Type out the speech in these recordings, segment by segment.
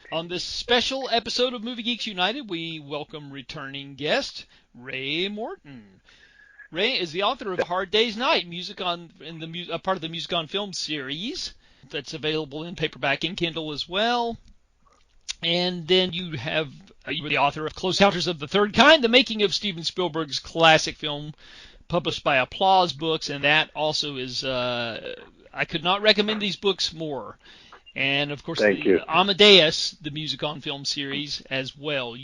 On this special episode of Movie Geeks United, we welcome returning guest Ray Morton. Ray is the author of Hard Day's Night, a part of the Music on Film series that's available in paperback and Kindle as well. And then you were the author of Close Encounters of the Third Kind, the making of Steven Spielberg's classic film, published by Applause Books, and that also is I could not recommend these books more. And, of course, Thank you. Amadeus, the Music on Film series as well.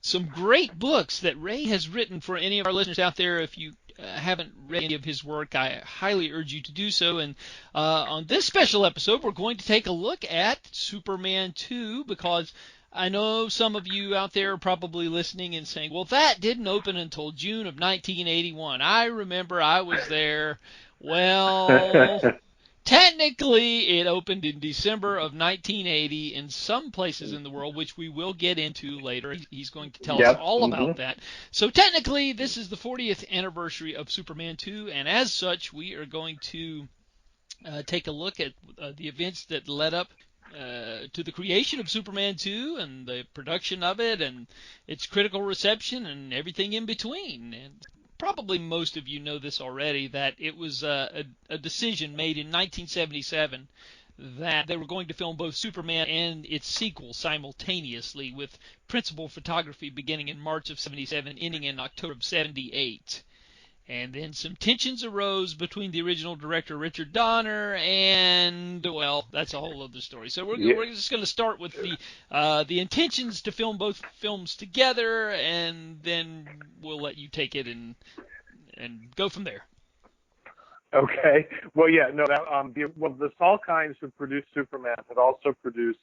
Some great books that Ray has written for any of our listeners out there. If you haven't read any of his work, I highly urge you to do so. And on this special episode, we're going to take a look at Superman 2, because I know some of you out there are probably listening and saying, well, that didn't open until June of 1981. I remember I was there. Well... Technically, it opened in December of 1980 in some places in the world, which we will get into later. He's going to tell us all about that. So technically, this is the 40th anniversary of Superman 2, and as such, we are going to take a look at the events that led up to the creation of Superman 2 and the production of it and its critical reception and everything in between. And probably most of you know this already, that it was a decision made in 1977 that they were going to film both Superman and its sequel simultaneously, with principal photography beginning in March of 77, ending in October of 78. And then some tensions arose between the original director, Richard Donner, and, well, that's a whole other story. So we're just going to start with the intentions to film both films together, and then we'll let you take it and go from there. Okay. Well, yeah, no, the Salkinds who produced Superman had also produced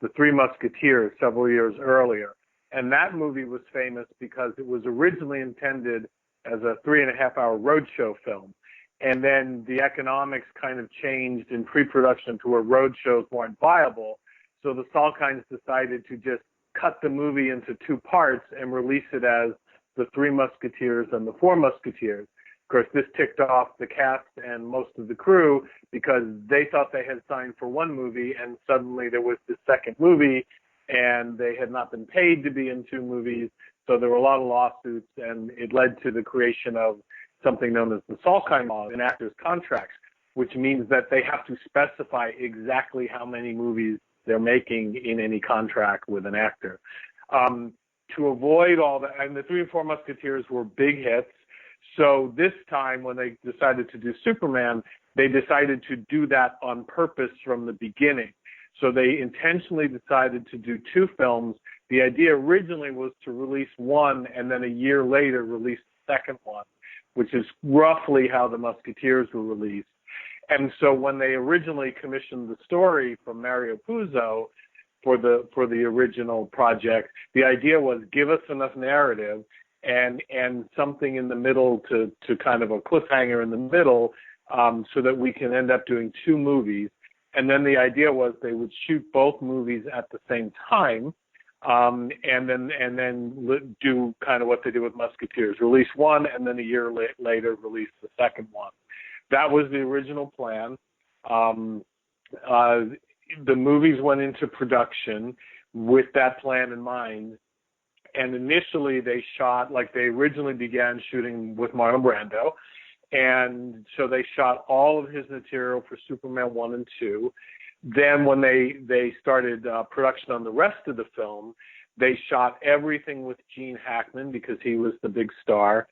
The Three Musketeers several years earlier. And that movie was famous because it was originally intended as a 3.5-hour roadshow film. And then the economics kind of changed in pre-production to where roadshows weren't viable. So the Salkinds decided to just cut the movie into two parts and release it as The Three Musketeers and The Four Musketeers. Of course, this ticked off the cast and most of the crew because they thought they had signed for one movie, and suddenly there was this second movie, and they had not been paid to be in two movies. So there were a lot of lawsuits, and it led to the creation of something known as the Salkind law in actors' contracts, which means that they have to specify exactly how many movies they're making in any contract with an actor. To avoid all that, and the Three and Four Musketeers were big hits. So this time when they decided to do Superman, they decided to do that on purpose from the beginning. So they intentionally decided to do two films. The idea originally was to release one and then a year later release the second one, which is roughly how the Musketeers were released. And so when they originally commissioned the story from Mario Puzo for the original project, the idea was give us enough narrative and something in the middle to kind of a cliffhanger in the middle, so that we can end up doing two movies. And then the idea was they would shoot both movies at the same time, and then do kind of what they did with Musketeers, release one and then a year later release the second one. That was the original plan. The movies went into production with that plan in mind. And initially they shot, like they originally began shooting with Marlon Brando. And so they shot all of his material for Superman 1 and 2. Then when they started production on the rest of the film, they shot everything with Gene Hackman because he was the big star.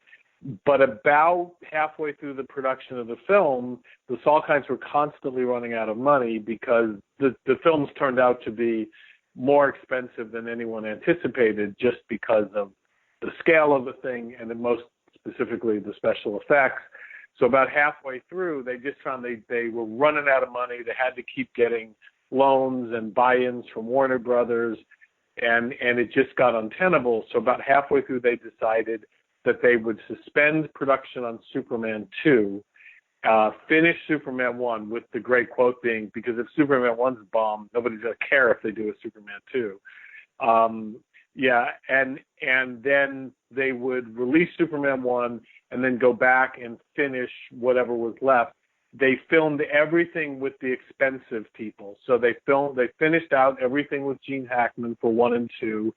But about halfway through the production of the film, the Salkinds were constantly running out of money because the films turned out to be more expensive than anyone anticipated, just because of the scale of the thing and then most specifically the special effects. So about halfway through, they just found they were running out of money. They had to keep getting loans and buy-ins from Warner Brothers, and it just got untenable. So about halfway through, they decided that they would suspend production on Superman 2, finish Superman 1, with the great quote being, because if Superman 1's a bomb, nobody's going to care if they do a Superman 2. And then they would release Superman 1 and then go back and finish whatever was left. they filmed everything with the expensive people. So they finished out everything with Gene Hackman for 1 and 2,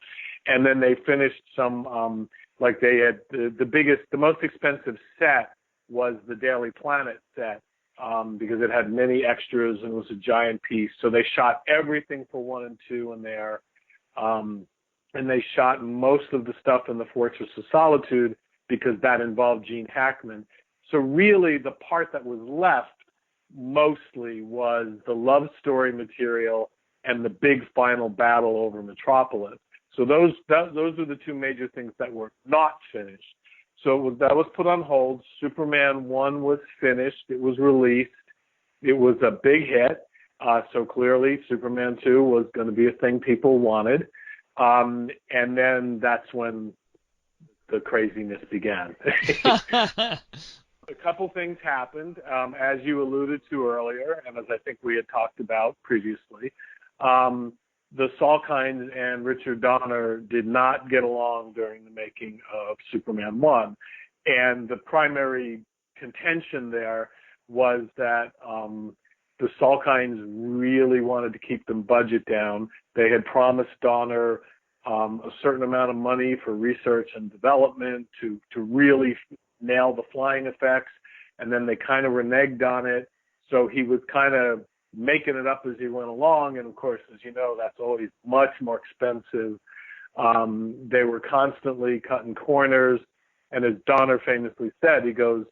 and then they finished some like they had the most expensive set was the Daily Planet set, because it had many extras and it was a giant piece. So they shot everything for 1 and 2 in there, and they shot most of the stuff in the Fortress of Solitude because that involved Gene Hackman. So really the part that was left mostly was the love story material and the big final battle over Metropolis. So those are the two major things that were not finished. So that was put on hold. Superman 1 was finished. It was released. It was a big hit. So clearly Superman 2 was going to be a thing people wanted. And then that's when the craziness began. A couple things happened, as you alluded to earlier, and as I think we had talked about previously. The Salkinds and Richard Donner did not get along during the making of Superman 1. And the primary contention there was that the Salkinds really wanted to keep the budget down. They had promised Donner a certain amount of money for research and development to really nail the flying effects, and then they kind of reneged on it. So he was kind of making it up as he went along, and of course, as you know, that's always much more expensive. They were constantly cutting corners, and as Donner famously said, he goes,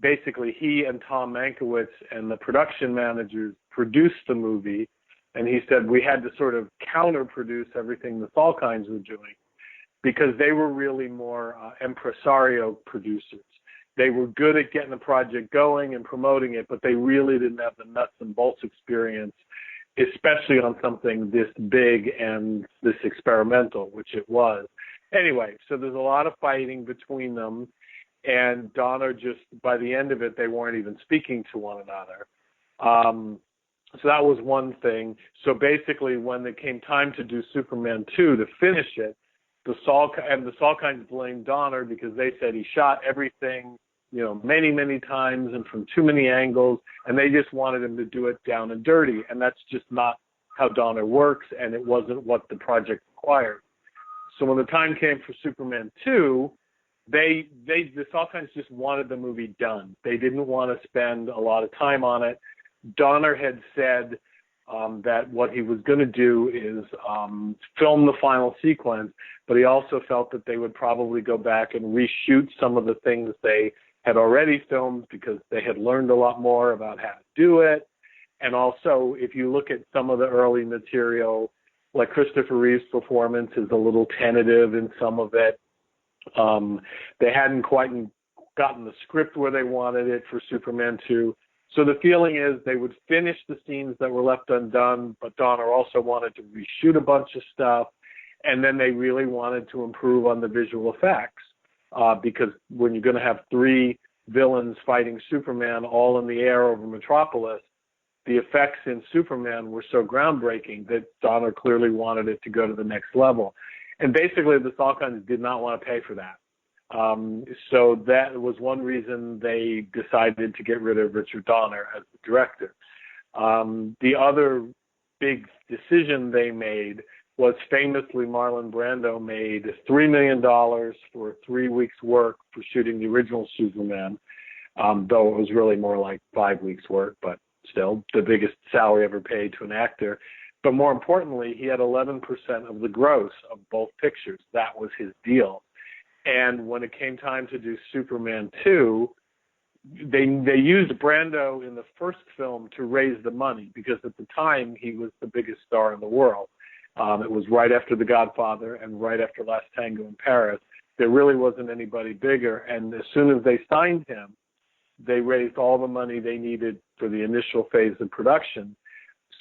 basically he and Tom Mankiewicz and the production managers produced the movie, and he said we had to sort of counter-produce everything the Salkinds were doing, because they were really more impresario producers. They were good at getting the project going and promoting it, but they really didn't have the nuts and bolts experience, especially on something this big and this experimental, which it was. Anyway, so there's a lot of fighting between them, and Donner just, by the end of it, they weren't even speaking to one another. So that was one thing. So basically, when it came time to do Superman 2 to finish it, the Salkinds blamed Donner because they said he shot everything, many, many times and from too many angles, and they just wanted him to do it down and dirty. And that's just not how Donner works, and it wasn't what the project required. So when the time came for Superman 2, the Salkinds just wanted the movie done. They didn't want to spend a lot of time on it. Donner had said that what he was going to do is film the final sequence, but he also felt that they would probably go back and reshoot some of the things they had already filmed because they had learned a lot more about how to do it. And also, if you look at some of the early material, like Christopher Reeve's performance is a little tentative in some of it. They hadn't quite gotten the script where they wanted it for Superman 2. So the feeling is they would finish the scenes that were left undone, but Donner also wanted to reshoot a bunch of stuff, and then they really wanted to improve on the visual effects, because when you're going to have 3 villains fighting Superman all in the air over Metropolis, the effects in Superman were so groundbreaking that Donner clearly wanted it to go to the next level. And basically the Salkinds did not want to pay for that. So that was one reason they decided to get rid of Richard Donner as the director. The other big decision they made was famously Marlon Brando made $3 million for 3 weeks' work for shooting the original Superman, though it was really more like 5 weeks' work, but still the biggest salary ever paid to an actor. But more importantly, he had 11% of the gross of both pictures. That was his deal. And when it came time to do Superman 2, they used Brando in the first film to raise the money because at the time he was the biggest star in the world. It was right after The Godfather and right after Last Tango in Paris. There really wasn't anybody bigger. And as soon as they signed him, they raised all the money they needed for the initial phase of production.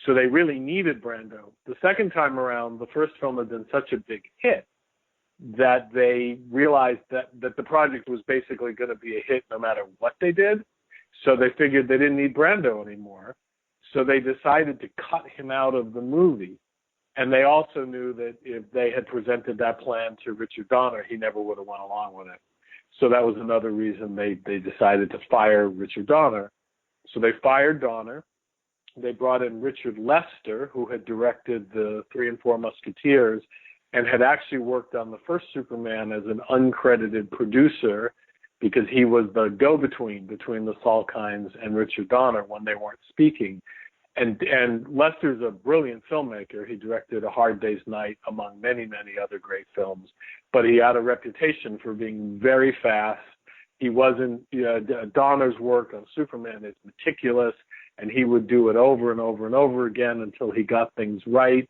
So they really needed Brando. The second time around, the first film had been such a big hit that they realized that the project was basically going to be a hit no matter what they did. So they figured they didn't need Brando anymore. So they decided to cut him out of the movie. And they also knew that if they had presented that plan to Richard Donner, he never would have went along with it. So that was another reason they decided to fire Richard Donner. So they fired Donner. They brought in Richard Lester, who had directed the Three and Four Musketeers and had actually worked on the first Superman as an uncredited producer, because he was the go-between between the Salkinds and Richard Donner when they weren't speaking. And Lester's a brilliant filmmaker. He directed A Hard Day's Night, among many, many other great films. But he had a reputation for being very fast. He wasn't, Donner's work on Superman is meticulous, and he would do it over and over and over again until he got things right.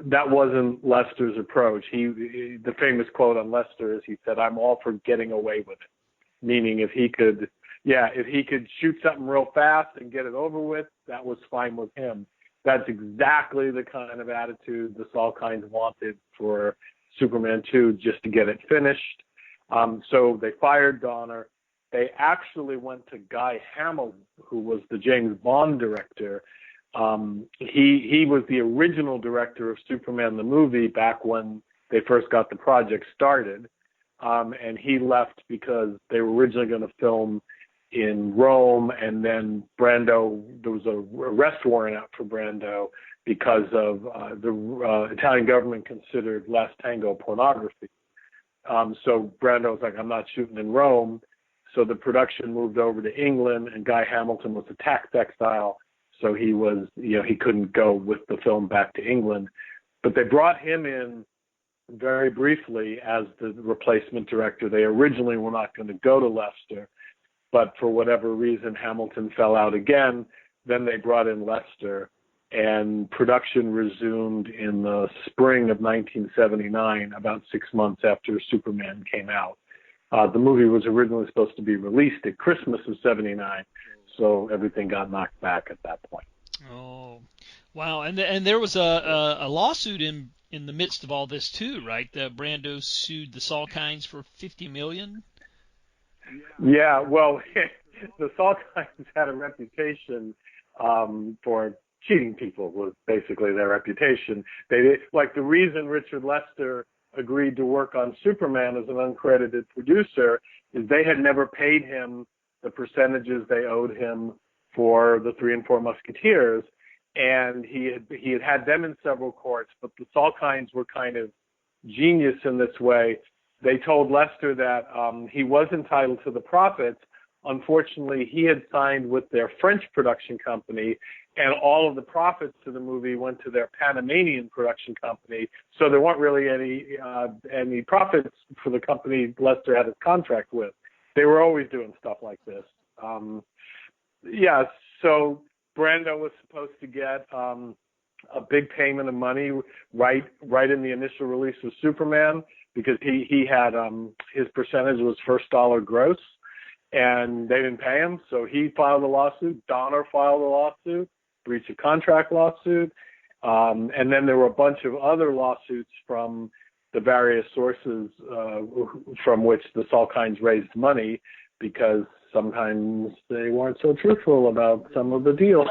That wasn't Lester's approach. The famous quote on Lester is, he said, "I'm all for getting away with it." Meaning if he could shoot something real fast and get it over with, that was fine with him. That's exactly the kind of attitude the Salkinds wanted for Superman 2, just to get it finished. So they fired Donner. They actually went to Guy Hamilton, who was the James Bond director. He was the original director of Superman the movie back when they first got the project started. And he left because they were originally going to film in Rome, and then Brando, there was a arrest warrant out for Brando because of the Italian government considered Last Tango pornography. So Brando was like, "I'm not shooting in Rome." So the production moved over to England, and Guy Hamilton was a tax exile, so he was, he couldn't go with the film back to England. But they brought him in very briefly as the replacement director. They originally were not going to go to Lester, but for whatever reason, Hamilton fell out again. Then they brought in Lester, and production resumed in the spring of 1979, about 6 months after Superman came out. The movie was originally supposed to be released at Christmas of '79, so everything got knocked back at that point. Oh, wow! And there was a lawsuit in the midst of all this too, right? Brando sued the Salkinds for $50 million. Yeah, well, the Salkinds had a reputation for cheating people. Was basically their reputation. The reason Richard Lester agreed to work on Superman as an uncredited producer is they had never paid him the percentages they owed him for the Three and Four Musketeers, and he had them in several courts. But the Salkinds were kind of genius in this way. They told Lester that he was entitled to the profits. Unfortunately, he had signed with their French production company, and all of the profits to the movie went to their Panamanian production company. So there weren't really any profits for the company Lester had his contract with. They were always doing stuff like this. So Brando was supposed to get a big payment of money right in the initial release of Superman, because he had his percentage was first dollar gross, and they didn't pay him, so he filed a lawsuit. Donner filed a lawsuit, breach of contract lawsuit, and then there were a bunch of other lawsuits from the various sources from which the Salkinds raised money, because sometimes they weren't so truthful about some of the deals.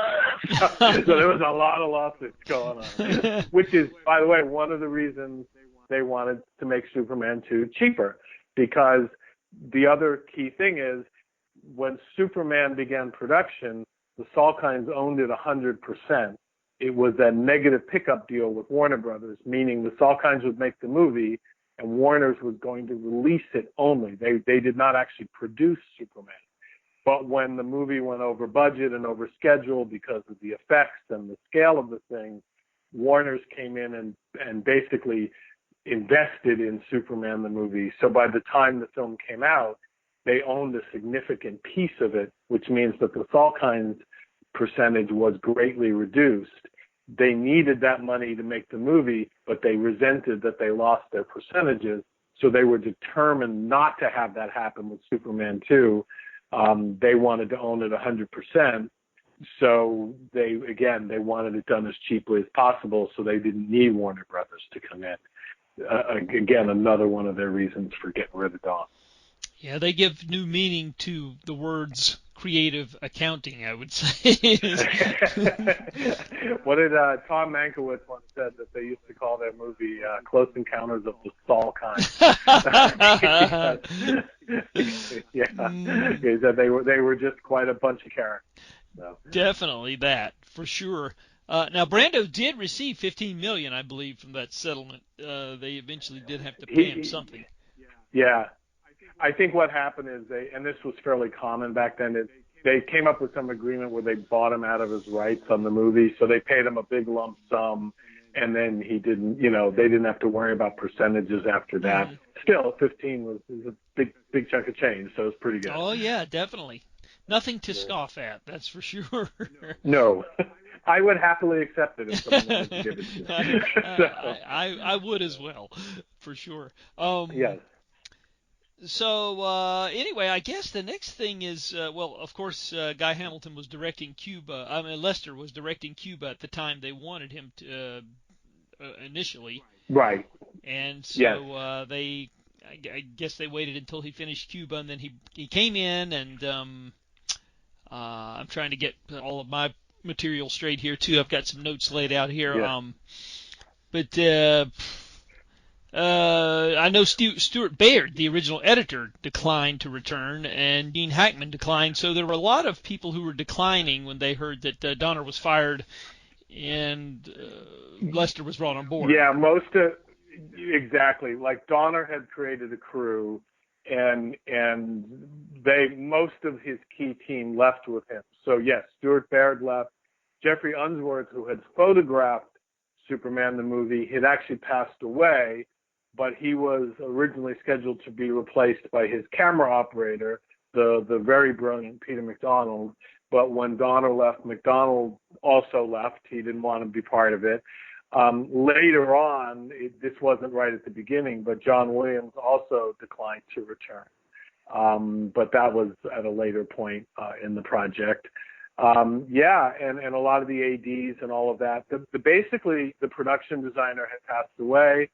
So there was a lot of lawsuits going on, which is, by the way, one of the reasons they wanted to make Superman 2 cheaper, because the other key thing is when Superman began production, the Salkinds owned it 100%. It was a negative pickup deal with Warner Brothers, meaning the Salkinds would make the movie and Warner's was going to release it only. They did not actually produce Superman. But when the movie went over budget and over schedule because of the effects and the scale of the thing, Warner's came in and basically invested in Superman the movie. So by the time the film came out, they owned a significant piece of it, which means that the Salkinds percentage was greatly reduced. They needed that money to make the movie, but they resented that they lost their percentages. So they were determined not to have that happen with Superman 2. They wanted to own it 100%. So they wanted it done as cheaply as possible, so they didn't need Warner Brothers to come in. Again, another one of their reasons for getting rid of Don. Yeah, they give new meaning to the words creative accounting, I would say. What did Tom Mankiewicz once said that they used to call their movie Close Encounters of the Salkinds? Yeah, he said they were just quite a bunch of characters. So Definitely that, for sure. Now, Brando did receive 15 million, I believe, from that settlement. They eventually did have to pay him something. yeah, I think what happened is and this was fairly common back then, is they came up with some agreement where they bought him out of his rights on the movie, so they paid him a big lump sum, and then he didn't, they didn't have to worry about percentages after that. Mhm. Still, 15 was a big chunk of change, so it's pretty good. Oh yeah, definitely. Nothing to scoff at, that's for sure. No, I would happily accept it if someone wanted to give it to me. So, I would as well, for sure. yes. So anyway, I guess the next thing is well, of course, Guy Hamilton was directing Cuba. I mean, Lester was directing Cuba at the time they wanted him to initially, Right. and Yes. so I guess they waited until he finished Cuba, and then he came in, and I'm trying to get all of my material straight here too. I've got some notes laid out here. Yeah. But I know Stuart Baird, the original editor, declined to return, and Gene Hackman declined. So there were a lot of people who were declining when they heard that Donner was fired and Lester was brought on board. Yeah, exactly. Like Donner had created a crew, and most of his key team left with him. So yes, Stuart Baird left. Jeffrey Unsworth, who had photographed Superman the movie, had actually passed away, but he was originally scheduled to be replaced by his camera operator, the very brilliant Peter McDonald. But when Donner left, McDonald also left. He didn't want to be part of it. Later on, this wasn't right at the beginning, but John Williams also declined to return. But that was at a later point in the project. Yeah, and a lot of the ADs and all of that. Basically, the production designer had passed away,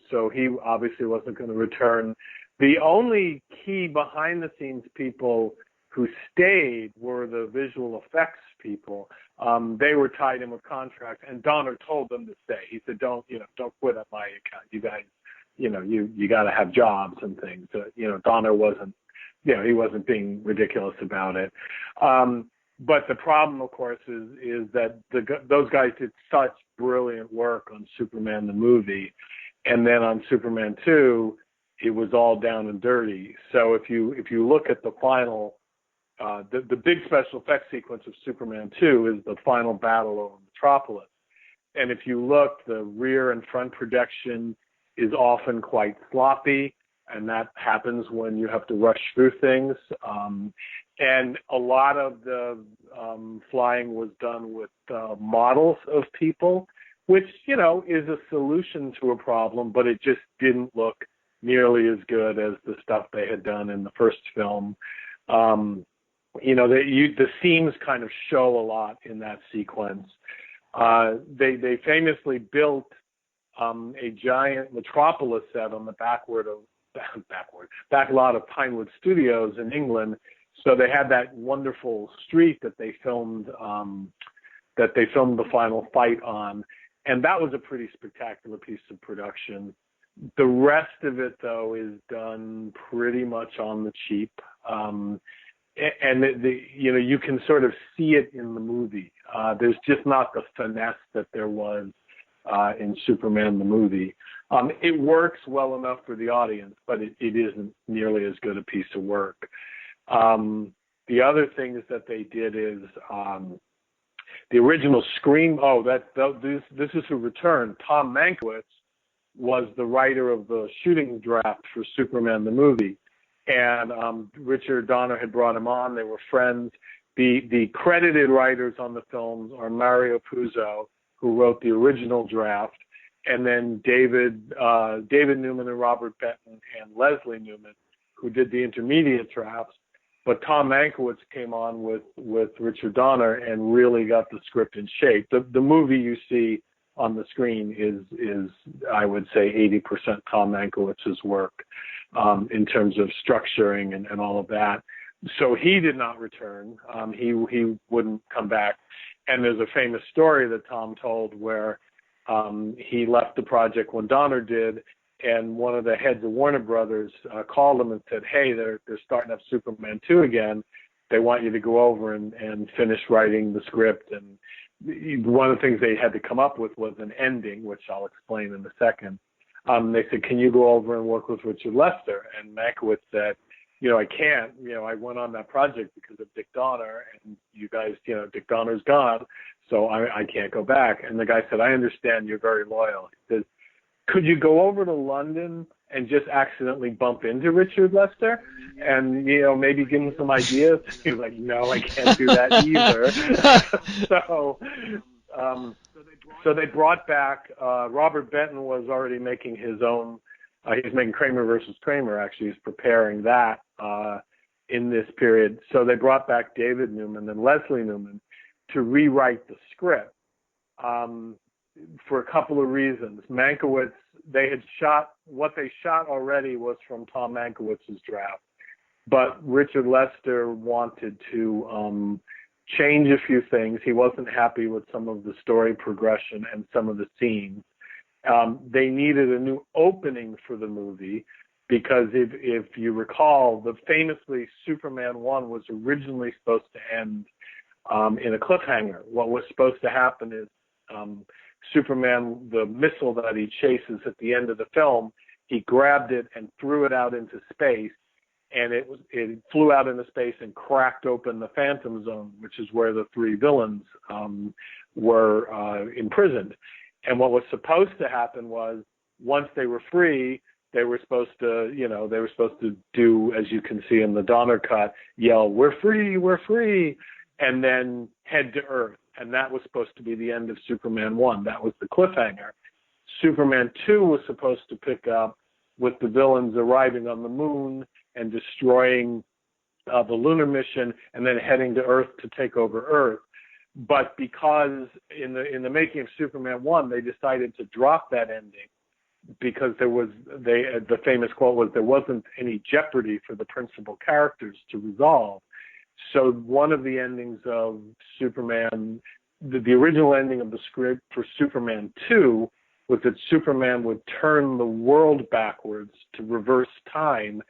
so he obviously wasn't going to return. The only key behind-the-scenes people who stayed were the visual effects people. They were tied in with contracts, and Donner told them to stay. He said, "Don't quit at my account. You guys, you got to have jobs and things." Donner wasn't, he wasn't being ridiculous about it. But the problem, of course, is that those guys did such brilliant work on Superman the movie, and then on Superman 2, it was all down and dirty. So if you look at the final, the big special effects sequence of Superman 2 is the final battle over Metropolis. And if you look, the rear and front projection is often quite sloppy, and that happens when you have to rush through things. And a lot of the flying was done with models of people, which, is a solution to a problem, but it just didn't look nearly as good as the stuff they had done in the first film. The seams kind of show a lot in that sequence. They famously built a giant Metropolis set on the back lot of Pinewood Studios in England. So they had that wonderful street that they filmed the final fight on, and that was a pretty spectacular piece of production. The rest of it, though, is done pretty much on the cheap, and you can sort of see it in the movie. There's just not the finesse that there was in Superman the movie. It works well enough for the audience, but it isn't nearly as good a piece of work. The other things that they did is the original screen. This is who returned. Tom Mankiewicz was the writer of the shooting draft for Superman the movie, and Richard Donner had brought him on. They were friends. The credited writers on the films are Mario Puzo, who wrote the original draft, and then David Newman and Robert Benton and Leslie Newman, who did the intermediate drafts. But Tom Mankiewicz came on with Richard Donner and really got the script in shape. The movie you see on the screen is I would say 80% Tom Mankiewicz's work in terms of structuring and all of that. So he did not return. He wouldn't come back. And there's a famous story that Tom told where he left the project when Donner did, and one of the heads of Warner Brothers called him and said, "Hey, they're starting up Superman 2 again. they want you to go over and finish writing the script. And one of the things they had to come up with was an ending, which I'll explain in a second. They said, can you go over and work with Richard Lester? And Mankiewicz said, I can't. I went on that project because of Dick Donner, and you guys, Dick Donner's gone, so I can't go back. And the guy said, I understand, you're very loyal. He says, could you go over to London and just accidentally bump into Richard Lester and, maybe give him some ideas? He was like, no, I can't do that either. So they brought back, Robert Benton was already making his own, he was making Kramer versus Kramer, actually. He's preparing that in this period. So they brought back David Newman and Leslie Newman to rewrite the script for a couple of reasons. Mankiewicz, what they shot already was from Tom Mankiewicz's draft, but Richard Lester wanted to change a few things. He wasn't happy with some of the story progression and some of the scenes. They needed a new opening for the movie because if you recall, famously Superman 1 was originally supposed to end in a cliffhanger. What was supposed to happen is Superman, the missile that he chases at the end of the film, he grabbed it and threw it out into space, and it flew out into space and cracked open the Phantom Zone, which is where the three villains were imprisoned. And what was supposed to happen was, once they were free, they were supposed to do, as you can see in the Donner cut, yell, "We're free, we're free," and then head to Earth. And that was supposed to be the end of Superman 1. That was the cliffhanger. Superman 2 was supposed to pick up with the villains arriving on the moon and destroying the lunar mission and then heading to Earth to take over Earth. But because in the making of Superman 1, they decided to drop that ending because the famous quote was, there wasn't any jeopardy for the principal characters to resolve. So one of the endings of Superman, the original ending of the script for Superman 2 was that Superman would turn the world backwards to reverse time.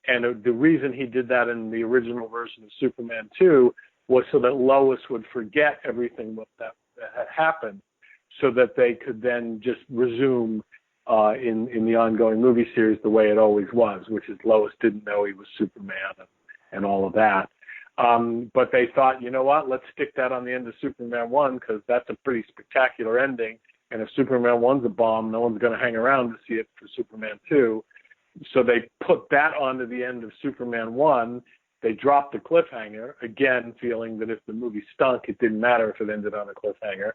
And the reason he did that in the original version of Superman 2 was so that Lois would forget everything that had happened, so that they could then just resume in the ongoing movie series the way it always was, which is Lois didn't know he was Superman and all of that. But they thought, you know what, let's stick that on the end of Superman 1 because that's a pretty spectacular ending. And if Superman 1's a bomb, no one's going to hang around to see it for Superman 2. So they put that onto the end of Superman 1. They dropped the cliffhanger, again, feeling that if the movie stunk, it didn't matter if it ended on a cliffhanger,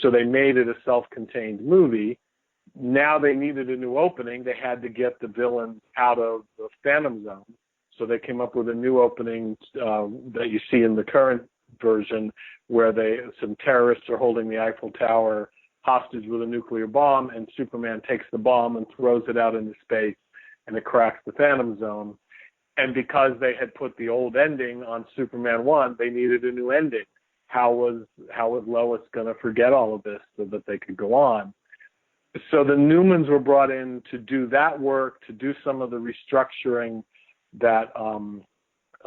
So they made it a self-contained movie. Now they needed a new opening. They had to get the villains out of the Phantom Zone. So they came up with a new opening that you see in the current version, where some terrorists are holding the Eiffel Tower hostage with a nuclear bomb, and Superman takes the bomb and throws it out into space, and it cracks the Phantom Zone. And because they had put the old ending on Superman 1, they needed a new ending. How was Lois going to forget all of this so that they could go on? So the Newmans were brought in to do that work, to do some of the restructuring that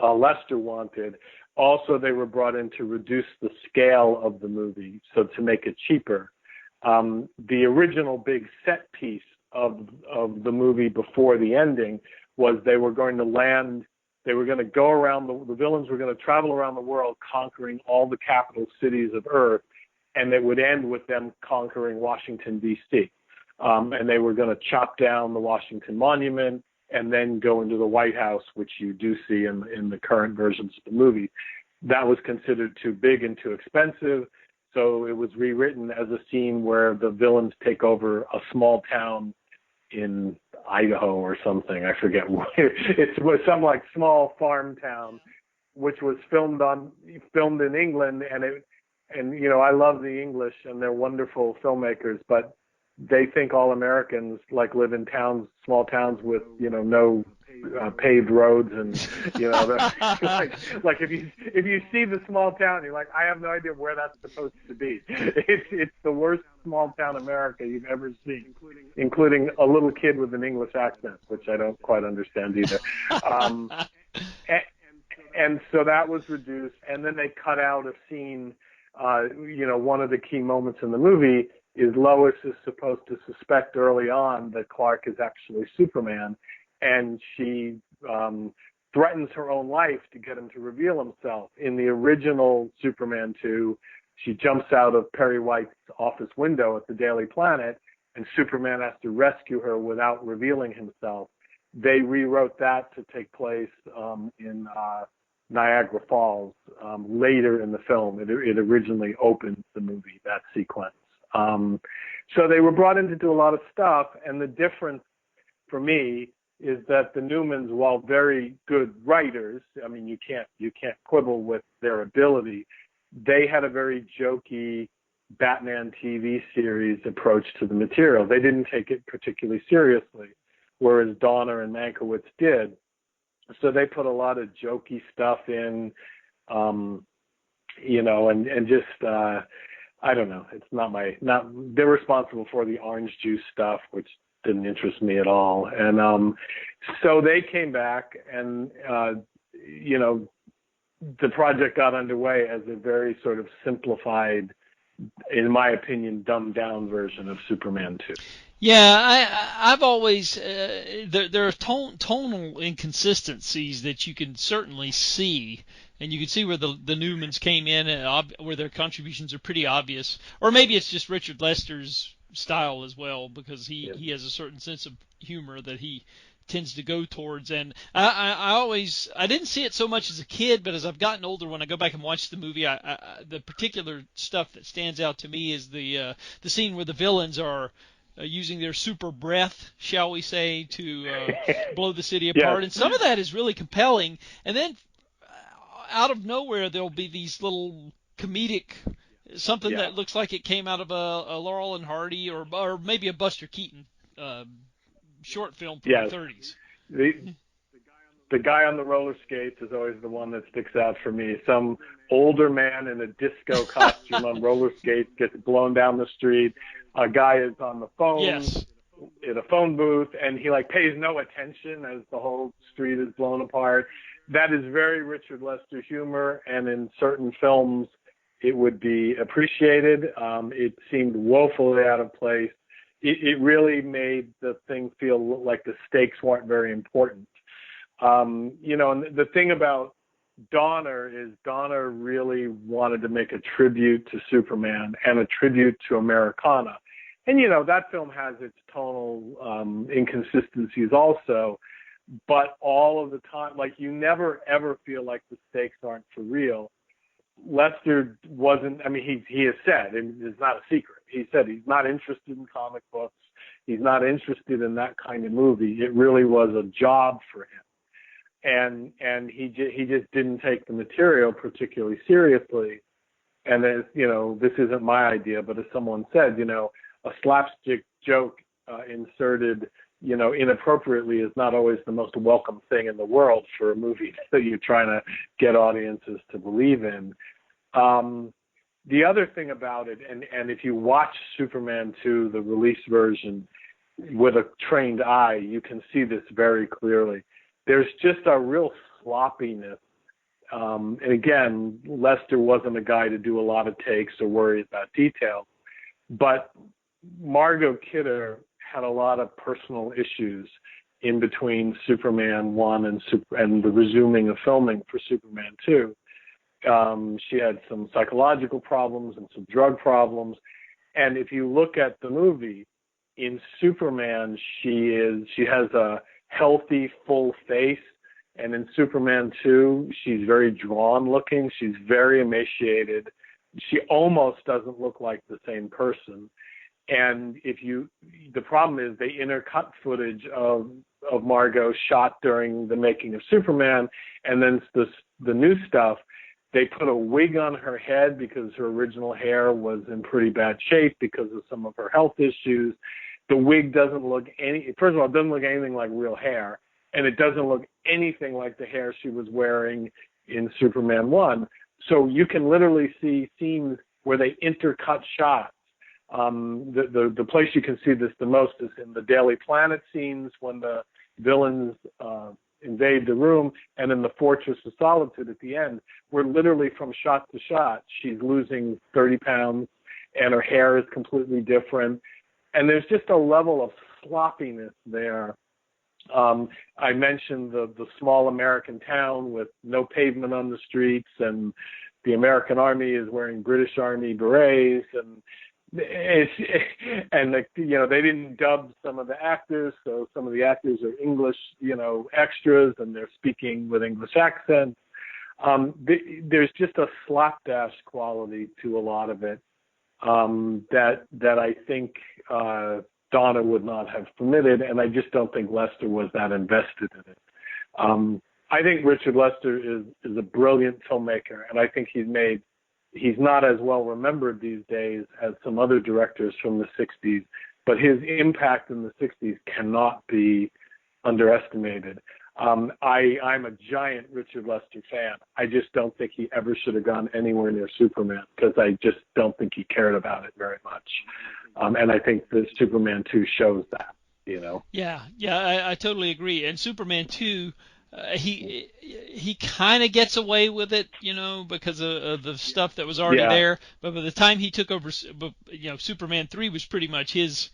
Lester wanted. Also, they were brought in to reduce the scale of the movie, so to make it cheaper. The original big set piece of the movie before the ending was they were going to go around, the villains were going to travel around the world conquering all the capital cities of Earth, and it would end with them conquering Washington, D.C. And they were going to chop down the Washington Monument and then go into the White House, which you do see in the current versions of the movie. That was considered too big and too expensive, so it was rewritten as a scene where the villains take over a small town in Idaho or something. I forget what. It was some like small farm town, which was filmed in England, and I love the English and they're wonderful filmmakers, but they think all Americans live in small towns with no paved roads, and like if you see the small town, you're like, I have no idea where that's supposed to be. It's the worst small town America you've ever seen, including a little kid with an English accent, which I don't quite understand either. And so that was reduced, and then they cut out a scene. One of the key moments in the movie is Lois is supposed to suspect early on that Clark is actually Superman, and she threatens her own life to get him to reveal himself. In the original Superman 2, she jumps out of Perry White's office window at the Daily Planet, and Superman has to rescue her without revealing himself. They rewrote that to take place in Niagara Falls later in the film. It originally opens the movie, that sequence. So they were brought in to do a lot of stuff, and the difference for me is that the Newmans, while very good writers, I mean, you can't quibble with their ability, they had a very jokey Batman TV series approach to the material. They didn't take it particularly seriously, whereas Donner and Mankiewicz did. So they put a lot of jokey stuff in, and just, I don't know. It's they're responsible for the orange juice stuff, which didn't interest me at all. And so they came back, and, the project got underway as a very sort of simplified, in my opinion, dumbed down version of Superman 2. Yeah, I've always there are tonal inconsistencies that you can certainly see, and you can see where the Newmans came in and where their contributions are pretty obvious. Or maybe it's just Richard Lester's style as well, because he has a certain sense of humor that he tends to go towards. And I didn't see it so much as a kid, but as I've gotten older, when I go back and watch the movie, the particular stuff that stands out to me is the scene where the villains are using their super breath, shall we say, to blow the city apart. Yes. And some of that is really compelling. And then out of nowhere, there'll be these little comedic, something that looks like it came out of a Laurel and Hardy or maybe a Buster Keaton short film from the 30s. The guy on the roller skates is always the one that sticks out for me. Some older man in a disco costume on roller skates gets blown down the street. A guy is on the phone in a phone booth, and he pays no attention as the whole street is blown apart. That is very Richard Lester humor, and in certain films it would be appreciated. It seemed woefully out of place. It really made the thing feel like the stakes weren't very important. And the thing about Donner is Donner really wanted to make a tribute to Superman and a tribute to Americana. And, that film has its tonal inconsistencies also, but all of the time, you never, ever feel like the stakes aren't for real. Lester wasn't, he has said, and it's not a secret, he said he's not interested in comic books. He's not interested in that kind of movie. It really was a job for him. And he just didn't take the material particularly seriously. And as this isn't my idea, but as someone said, a slapstick joke inserted, inappropriately is not always the most welcome thing in the world for a movie that you're trying to get audiences to believe in. The other thing about it, and if you watch Superman 2, the release version, with a trained eye, you can see this very clearly. There's just a real sloppiness. And again, Lester wasn't a guy to do a lot of takes or worry about detail. But Margot Kidder had a lot of personal issues in between Superman 1 and the resuming of filming for Superman 2. She had some psychological problems and some drug problems. And if you look at the movie, in Superman, she has a healthy, full face. And in Superman 2, she's very drawn looking. She's very emaciated. She almost doesn't look like the same person. And the problem is they intercut footage of Margot shot during the making of Superman, and then the new stuff, they put a wig on her head because her original hair was in pretty bad shape because of some of her health issues. The wig doesn't look first of all, it doesn't look anything like real hair, and it doesn't look anything like the hair she was wearing in Superman 1. So you can literally see scenes where they intercut shots. The place you can see this the most is in the Daily Planet scenes when the villains invade the room, and in the Fortress of Solitude at the end, where literally from shot to shot, she's losing 30 pounds, and her hair is completely different. And there's just a level of sloppiness there. I mentioned the small American town with no pavement on the streets, and the American Army is wearing British Army berets, and they didn't dub some of the actors, so some of the actors are English, extras, and they're speaking with English accents. There's just a slapdash quality to a lot of it that I think Donner would not have permitted, and I just don't think Lester was that invested in it. I think Richard Lester is a brilliant filmmaker, and I think he's not as well remembered these days as some other directors from the 60s, but his impact in the 60s cannot be underestimated. I'm a giant Richard Lester fan. I just don't think he ever should have gone anywhere near Superman, because I just don't think he cared about it very much. And I think the Superman 2 shows that, Yeah, I totally agree. And Superman 2, he kind of gets away with it, because of the stuff that was already there. But by the time he took over, Superman 3 was pretty much his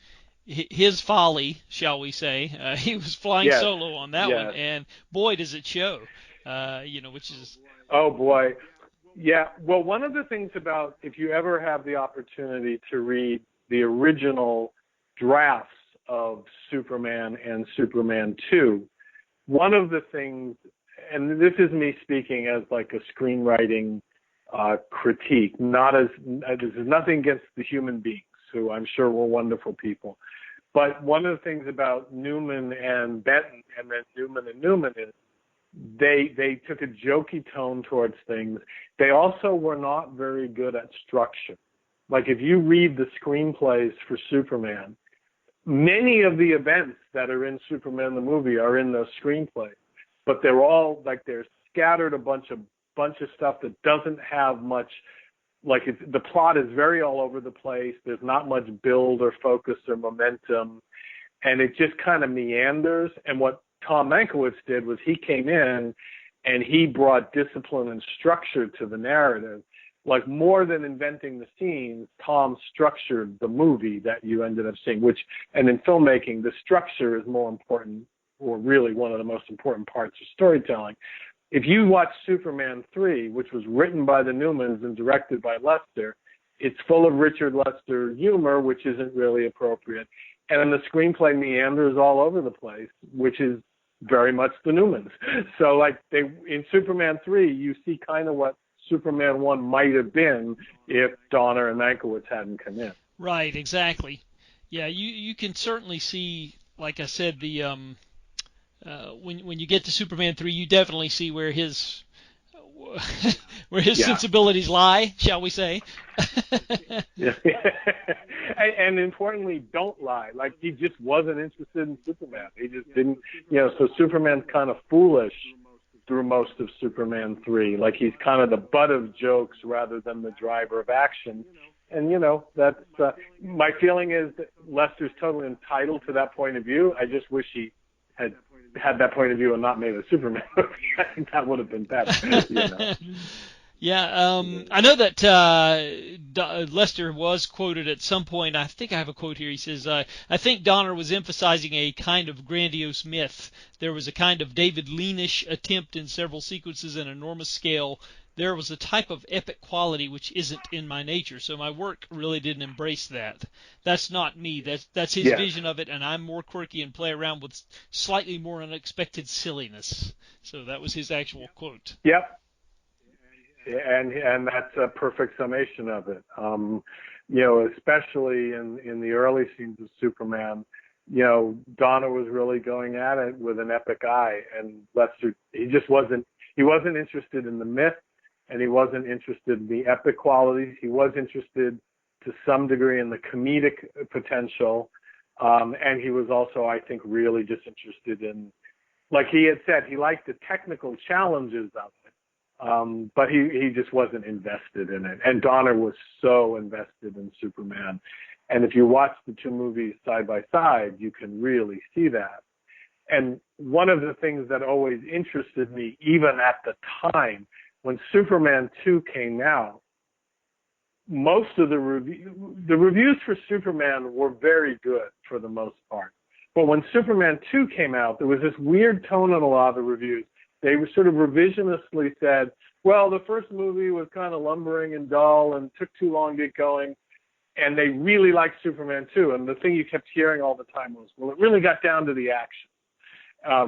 folly, shall we say. He was flying solo on that one, and boy, does it show, which is... Oh, boy. Yeah, well, one of the things about, if you ever have the opportunity to read the original drafts of Superman and Superman 2, one of the things, and this is me speaking as like a screenwriting critique, this is nothing against the human beings, who I'm sure were wonderful people, but one of the things about Newman and Benton, and then Newman is they took a jokey tone towards things. They also were not very good at structure. Like, if you read the screenplays for Superman, many of the events that are in Superman the movie are in those screenplays, but they're all like, they're scattered a bunch of stuff that doesn't have much. Like, the plot is very all over the place. There's not much build or focus or momentum, and it just kind of meanders. And what Tom Mankiewicz did was he came in and he brought discipline and structure to the narrative. Like, more than inventing the scenes, Tom structured the movie that you ended up seeing, and in filmmaking, the structure is more important, or really one of the most important parts of storytelling. If you watch Superman 3, which was written by the Newmans and directed by Lester, it's full of Richard Lester humor, which isn't really appropriate. And the screenplay meanders all over the place, which is very much the Newmans. So, like, in Superman 3, you see kind of what Superman 1 might have been if Donner and Mankiewicz hadn't come in. Right, exactly. Yeah, you can certainly see, like I said, the when you get to Superman 3, you definitely see where his sensibilities lie, shall we say. Yeah. And importantly, don't lie. Like, he just wasn't interested in Superman. He just didn't, so Superman's kind of foolish through most of Superman 3. Like, he's kind of the butt of jokes rather than the driver of action. And, that's my feeling is that Lester's totally entitled to that point of view. I just wish he had that point of view and not made a Superman movie. I think that would have been better. Yeah, I know that Lester was quoted at some point. I think I have a quote here. He says, I think Donner was emphasizing a kind of grandiose myth. There was a kind of David Leanish attempt in several sequences on an enormous scale. There was a type of epic quality which isn't in my nature, so my work really didn't embrace that. That's not me. That's his vision of it, and I'm more quirky and play around with slightly more unexpected silliness. So that was his actual quote. Yep. And that's a perfect summation of it. Especially in the early scenes of Superman, Donner was really going at it with an epic eye, and Lester, he wasn't interested in the myth, and he wasn't interested in the epic qualities. He was interested to some degree in the comedic potential, and he was also, I think, really just interested in, like he had said, he liked the technical challenges of it. But he just wasn't invested in it. And Donner was so invested in Superman. And if you watch the two movies side by side, you can really see that. And one of the things that always interested me, even at the time, when Superman 2 came out, most of the reviews for Superman were very good for the most part. But when Superman 2 came out, there was this weird tone in a lot of the reviews. They were sort of revisionistly said, well, the first movie was kind of lumbering and dull and took too long to get going. And they really liked Superman 2. And the thing you kept hearing all the time was, well, it really got down to the action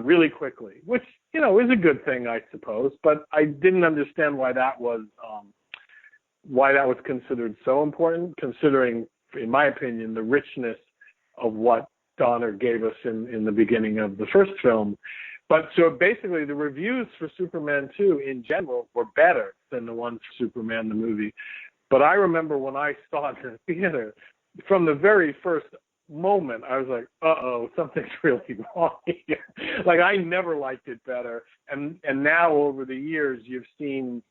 really quickly, which, you know, is a good thing, I suppose. But I didn't understand why that was considered so important, considering, in my opinion, the richness of what Donner gave us in the beginning of the first film. But so basically the reviews for Superman 2 in general were better than the ones for Superman the movie. But I remember when I saw it in the theater, from the very first moment, I was like, uh-oh, something's really wrong here. Like, I never liked it better. And now over the years, you've seen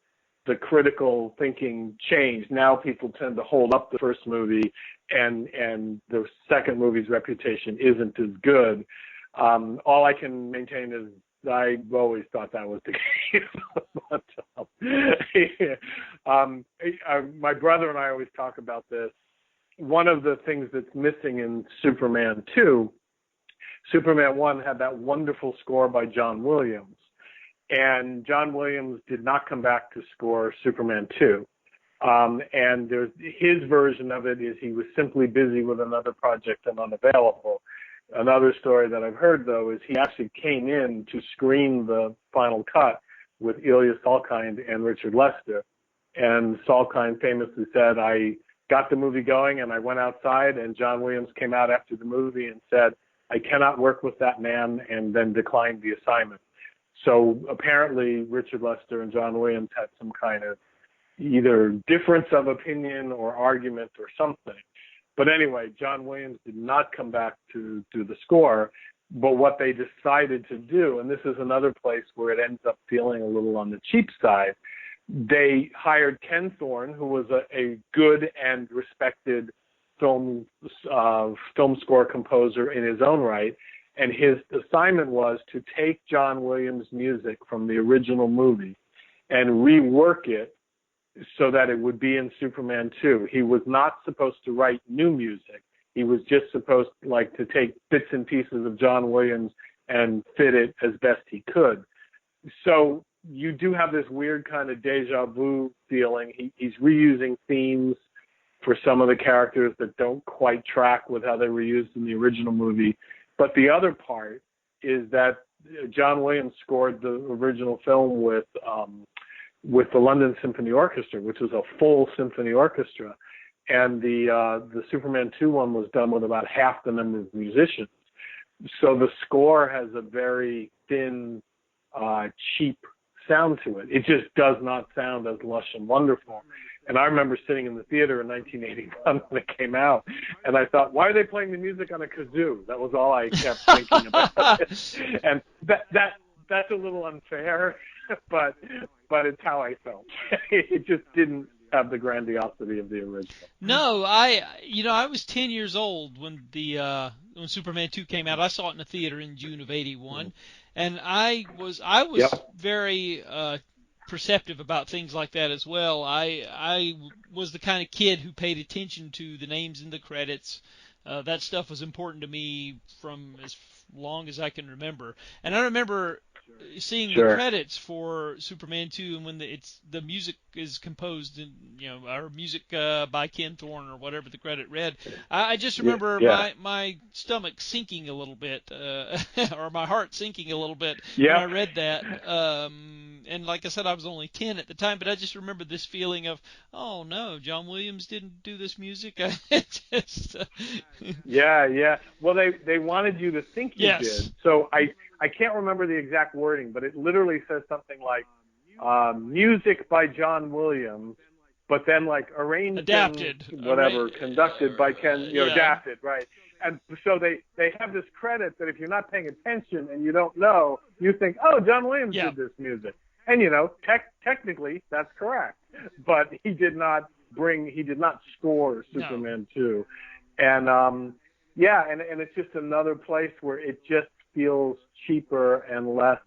the critical thinking change. Now people tend to hold up the first movie, and the second movie's reputation isn't as good. All I can maintain is I always thought that was the case. But, my brother and I always talk about this. One of the things that's missing in Superman 2, Superman 1 had that wonderful score by John Williams. And John Williams did not come back to score Superman 2. And his version of it is he was simply busy with another project and unavailable. Another story that I've heard, though, is he actually came in to screen the final cut with Ilya Salkind and Richard Lester. And Salkind famously said, I got the movie going and I went outside, and John Williams came out after the movie and said, I cannot work with that man, and then declined the assignment. So apparently Richard Lester and John Williams had some kind of either difference of opinion or argument or something. But anyway, John Williams did not come back to do the score. But what they decided to do, and this is another place where it ends up feeling a little on the cheap side, they hired Ken Thorne, who was a good and respected film score composer in his own right. And his assignment was to take John Williams' music from the original movie and rework it so that it would be in Superman 2. He was not supposed to write new music. He was just supposed to take bits and pieces of John Williams and fit it as best he could. So you do have this weird kind of deja vu feeling. He's reusing themes for some of the characters that don't quite track with how they were used in the original movie. But the other part is that John Williams scored the original film with the London Symphony Orchestra, which was a full symphony orchestra. And the Superman 2 one was done with about half the number of musicians. So the score has a very thin, cheap sound to it. It just does not sound as lush and wonderful. And I remember sitting in the theater in 1981 when it came out, and I thought, why are they playing the music on a kazoo? That was all I kept thinking about. And that's a little unfair, but it's how I felt. It just didn't have the grandiosity of the original. No, I was 10 years old when when Superman 2 came out. I saw it in the theater in June of '81, and I was Yep. very perceptive about things like that as well. I was the kind of kid who paid attention to the names in the credits. That stuff was important to me from as long as I can remember. And I remember seeing the credits for Superman 2, and when the music is composed, and our music by Ken Thorne or whatever the credit read, I just remember my stomach sinking a little bit, or my heart sinking a little bit when I read that. And like I said, I was only 10 at the time, but I just remember this feeling of, oh no, John Williams didn't do this music. Yeah. Well, they wanted you to think you did. So I can't remember the exact wording, but it literally says something like music by John Williams, but then arranged, adapted, conducted by Ken, adapted, right? And so they have this credit that if you're not paying attention and you don't know, you think, oh, John Williams did this music. And, technically that's correct. But he did not score Superman 2. And, and it's just another place where it just feels cheaper and less.